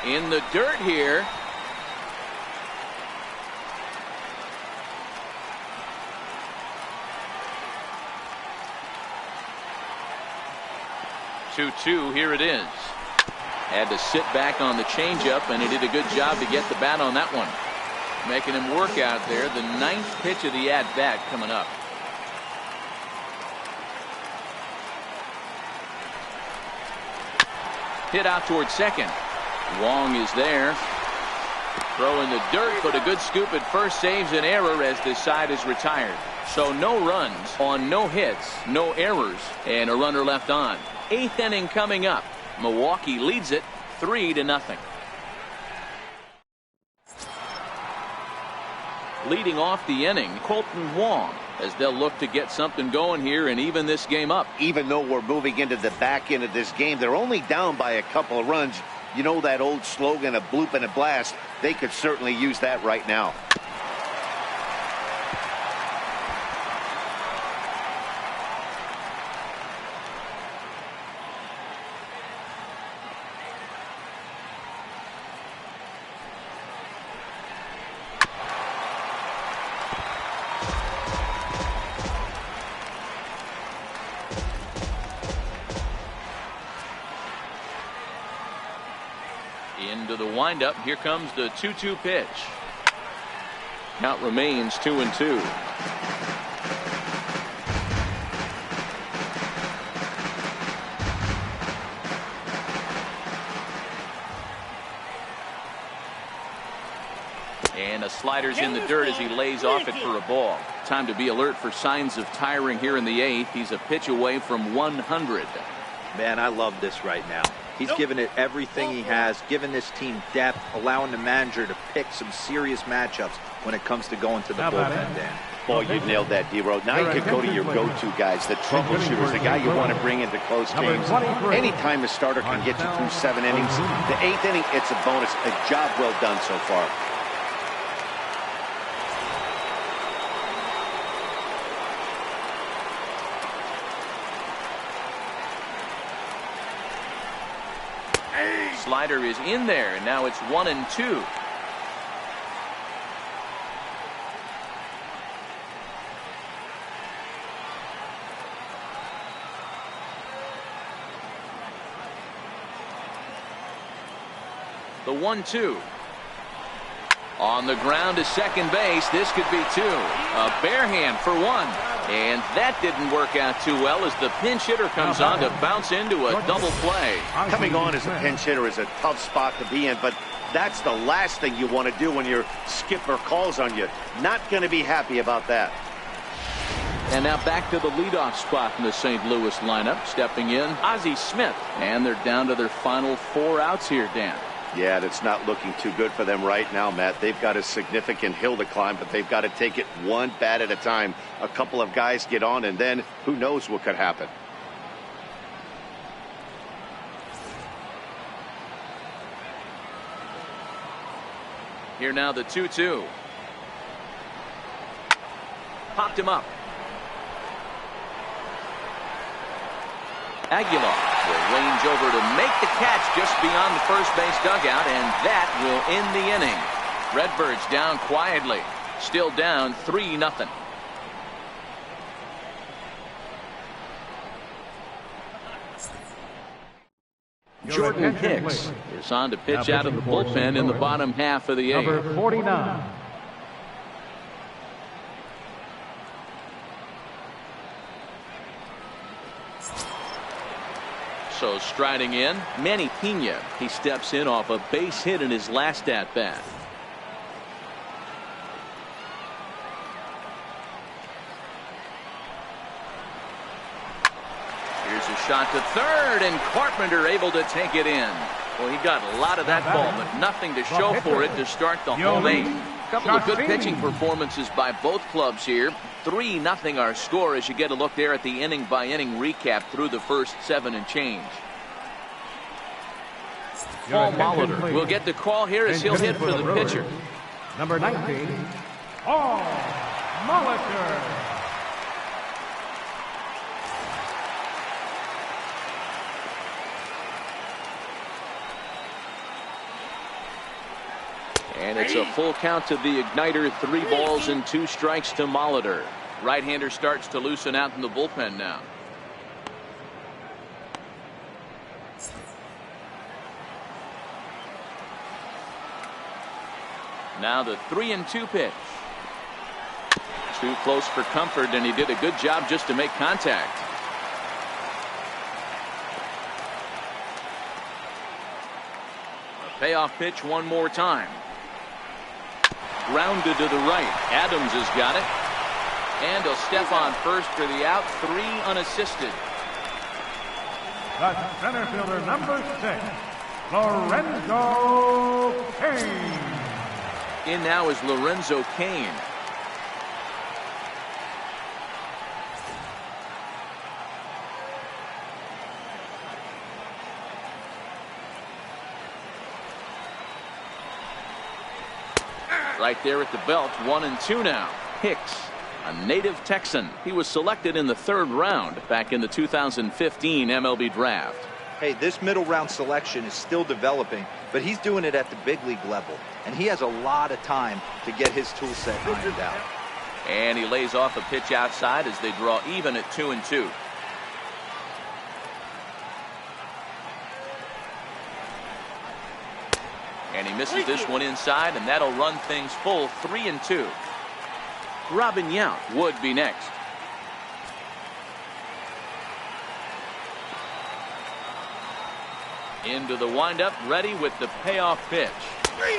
In the dirt here. Two, here it is. Had to sit back on the changeup, and he did a good job to get the bat on that one. Making him work out there. The 9th pitch of the at-bat coming up. Hit out towards second. Wong is there. Throw in the dirt, but a good scoop at first saves an error as this side is retired. So no runs on no hits, no errors, and a runner left on. 8th inning coming up. Milwaukee leads it 3-0. Leading off the inning, Colton Wong, as they'll look to get something going here and even this game up. Even though we're moving into the back end of this game, they're only down by a couple of runs. You know that old slogan, a bloop and a blast? They could certainly use that right now. Into the windup. Here comes the 2-2 pitch. Count remains 2-2. And a slider's in the dirt as he lays off it for a ball. Time to be alert for signs of tiring here in the 8th. He's a pitch away from 100. Man, I love this right now. He's given it everything he has, given this team depth, allowing the manager to pick some serious matchups when it comes to going to the bullpen, Dan. Boy, you nailed that, D-Road. Now you can go to your go-to guys, the troubleshooters, the guy you want to bring into close games. Anytime a starter can get you through 7 innings, the 8th inning, it's a bonus. A job well done so far. Slider is in there, and now it's 1-2. The 1-2. On the ground to second base. This could be 2. A bare hand for 1. And that didn't work out too well as the pinch hitter comes on to bounce into a double play. Coming on as a pinch hitter is a tough spot to be in, but that's the last thing you want to do when your skipper calls on you. Not going to be happy about that. And now back to the leadoff spot in the St. Louis lineup. Stepping in, Ozzie Smith. And they're down to their final 4 outs here, Dan. Yeah, that's not looking too good for them right now, Matt. They've got a significant hill to climb, but they've got to take it one bat at a time. A couple of guys get on, and then who knows what could happen. Here now the 2-2. Popped him up. Aguilar will range over to make the catch just beyond the first base dugout, and that will end the inning. Redbirds down quietly, still down 3-0. Jordan Hicks is on to pitch out of the bullpen in the bottom half of the 8th. Number 49. So striding in, Manny Pena. He steps in off a base hit in his last at-bat. Here's a shot to third, and Carpenter able to take it in. Well, he got a lot of that ball, but nothing to show for it to start the home 8th. A couple of good pitching performances by both clubs here. 3-0 our score as you get a look there at the inning-by-inning recap through the first 7 and change. Paul Molitor will get the call here as he'll hit for the pitcher. Number 19, Paul Molitor. And it's a full count to the igniter. 3 balls and 2 strikes to Molitor. Right-hander starts to loosen out in the bullpen now. Now the 3-2 pitch. Too close for comfort, and he did a good job just to make contact. A payoff pitch one more time. Grounded to the right. Adams has got it. And he'll step on first for the out. 3 unassisted. The center fielder, number 6, Lorenzo Cain. In now is Lorenzo Cain. Right there at the belt, 1-2 now. Hicks, a native Texan. He was selected in the 3rd round back in the 2015 MLB draft. Hey, this middle round selection is still developing, but he's doing it at the big league level, and he has a lot of time to get his tool set ironed out. And he lays off a pitch outside as they draw even at 2-2. And he misses this one inside, and that'll run things full 3-2. Robin Yount would be next. Into the windup, ready with the payoff pitch.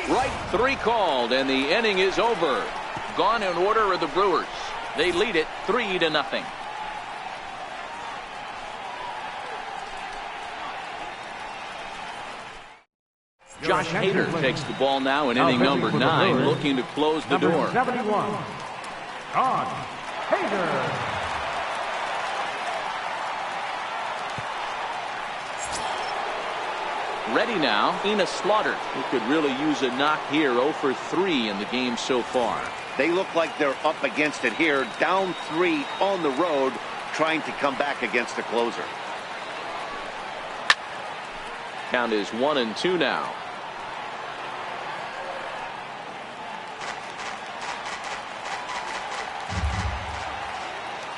Right 3 called, and the inning is over. Gone in order are the Brewers. They lead it 3-0. Josh Hader takes the ball now in inning number 9, looking to close the door. 71, Josh Hader. Ready now, Ina Slaughter, who could really use a knock here. 0 for 3 in the game so far. They look like they're up against it here, down 3 on the road, trying to come back against the closer. Count is 1-2 now.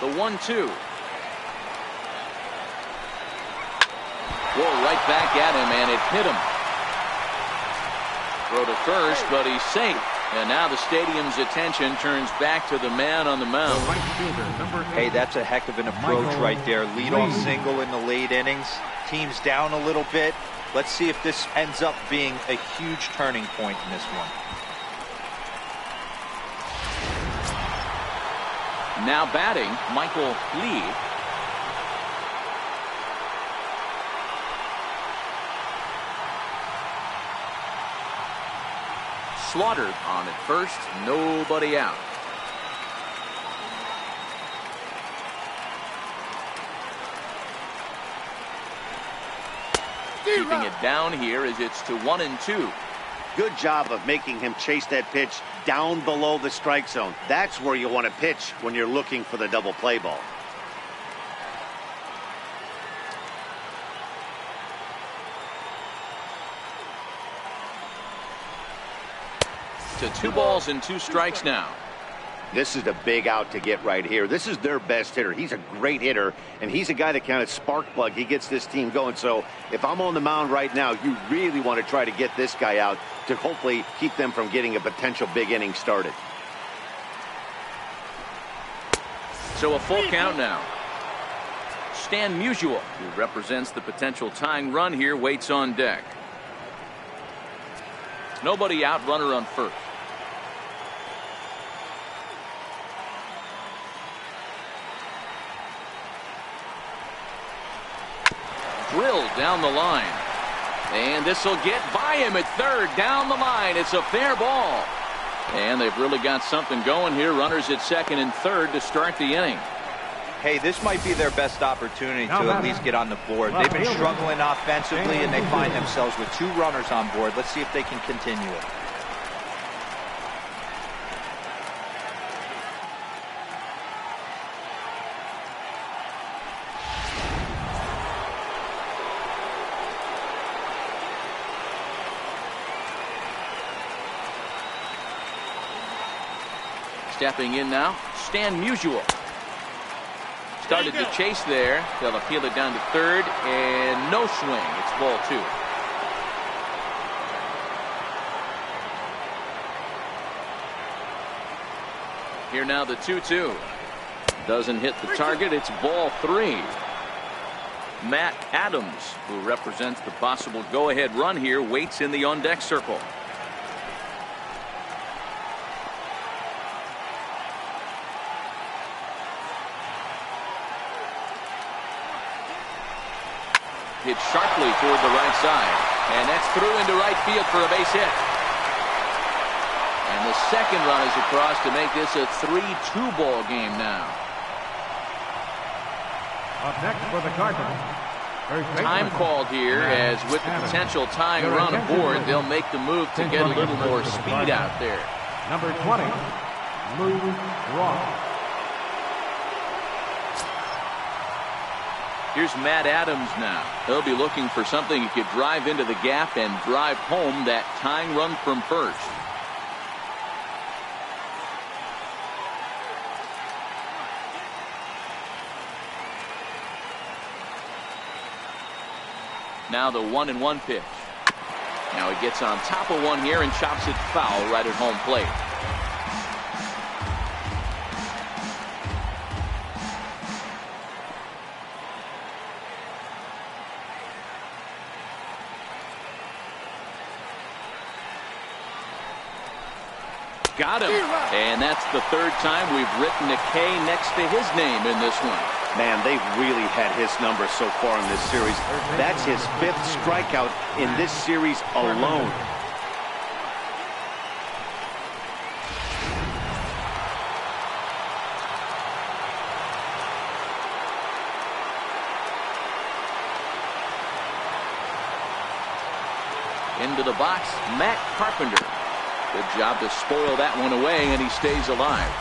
The 1-2. Whoa, right back at him, and it hit him. Throw to first, but he's safe. And now the stadium's attention turns back to the man on the mound. Hey, that's a heck of an approach right there. Leadoff single in the late innings. Team's down a little bit. Let's see if this ends up being a huge turning point in this one. Now batting, Michael Lee. Slaughter on at first, nobody out. Keeping it down here as it's to 1-2. Good job of making him chase that pitch down below the strike zone. That's where you want to pitch when you're looking for the double play ball. To 2 balls and 2 strikes now. This is a big out to get right here. This is their best hitter. He's a great hitter, and he's a guy that kind of spark plug. He gets this team going. So if I'm on the mound right now, you really want to try to get this guy out to hopefully keep them from getting a potential big inning started. So a full count now. Stan Musial, who represents the potential tying run here, waits on deck. Nobody out, runner on first. Drilled down the line. And this will get by him at third. Down the line. It's a fair ball. And they've really got something going here. Runners at second and third to start the inning. Hey, this might be their best opportunity to at least get on the board. They've been struggling offensively, and they find themselves with 2 runners on board. Let's see if they can continue it. Stepping in now, Stan Musial. Started to chase there. They'll appeal it down to third, and no swing. It's ball 2. Here now the 2-2. Doesn't hit the target. It's ball 3. Matt Adams, who represents the possible go-ahead run here, waits in the on-deck circle. Hit sharply toward the right side. And that's through into right field for a base hit. And the second run is across to make this a 3-2 ball game now. Up next for the Cardinals. Time called here, as with the potential tying run aboard, they'll make the move to get a little more speed out there. Number 20, Lou Ross. Here's Matt Adams now. He'll be looking for something he could drive into the gap and drive home that tying run from first. Now the 1-1 pitch. Now he gets on top of one here and chops it foul right at home plate. Got him. And that's the third time we've written a K next to his name in this one. Man, they've really had his number so far in this series. That's his 5th strikeout in this series alone. Into the box, Matt Carpenter. Good job to spoil that one away, and he stays alive.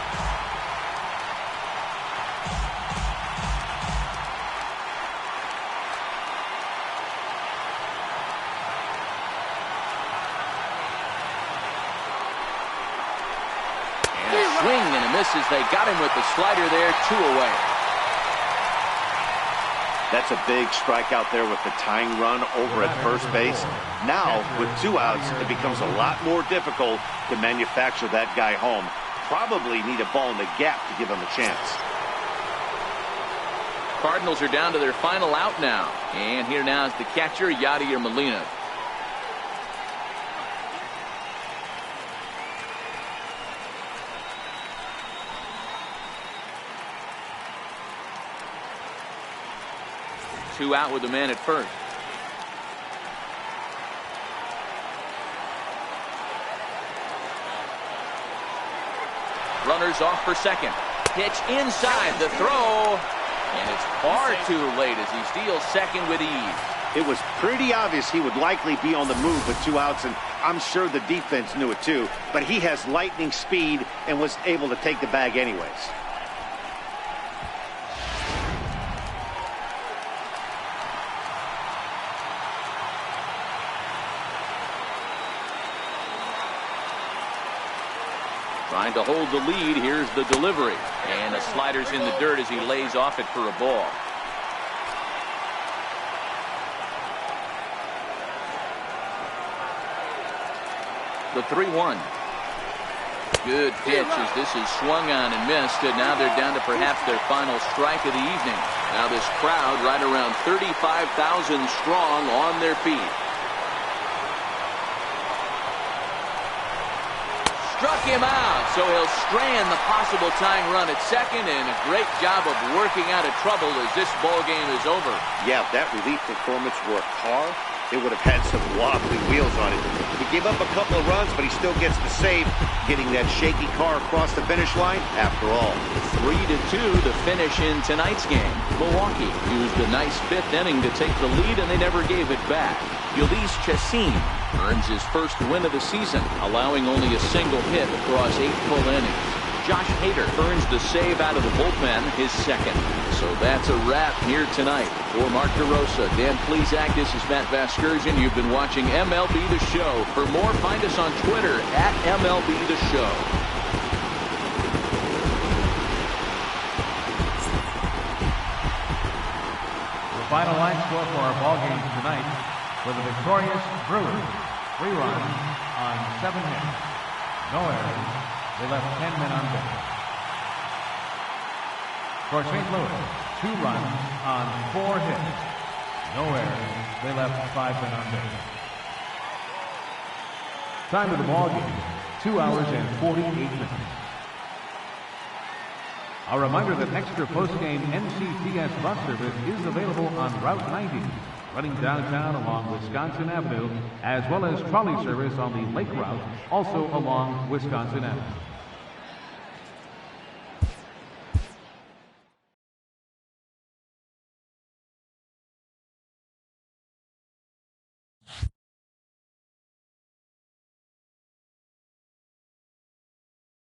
And a swing and a miss as they got him with the slider there, 2 away. That's a big strikeout there with the tying run over at first base. Now, with 2 outs, it becomes a lot more difficult to manufacture that guy home. Probably need a ball in the gap to give him a chance. Cardinals are down to their final out now. And here now is the catcher, Yadier Molina. Two out with the man at first. Runners off for second. Pitch inside the throw. And it's far too late as he steals second with ease. It was pretty obvious he would likely be on the move with 2 outs, and I'm sure the defense knew it too. But he has lightning speed and was able to take the bag anyways. Trying to hold the lead. Here's the delivery. And the slider's in the dirt as he lays off it for a ball. The 3-1. Good pitch as this is swung on and missed. And now they're down to perhaps their final strike of the evening. Now this crowd right around 35,000 strong on their feet. Struck him out, so he'll strand the possible tying run at second, and a great job of working out of trouble as this ball game is over. Yeah, if that relief performance were a car, it would have had some wobbly wheels on it. He gave up a couple of runs, but he still gets the save, getting that shaky car across the finish line after all. 3-2 the finish in tonight's game. Milwaukee used a nice 5th inning to take the lead, and they never gave it back. Ulysses Chassin earns his first win of the season, allowing only a single hit across 8 full innings. Josh Hader earns the save out of the bullpen, his second. So that's a wrap here tonight. For Mark DeRosa, Dan Plesac, this is Matt Vasgersian. You've been watching MLB The Show. For more, find us on Twitter at MLB The Show. The final line score for our ball game tonight: for the victorious Brewers, 3 runs on 7 hits. No errors. They left 10 men on base. For St. Louis, 2 runs on 4 hits. No errors. They left 5 men on base. Time of the ball game, 2 hours and 48 minutes. A reminder that extra post-game NCTS bus service is available on Route 90, running downtown along Wisconsin Avenue, as well as trolley service on the Lake Route, also along Wisconsin Avenue.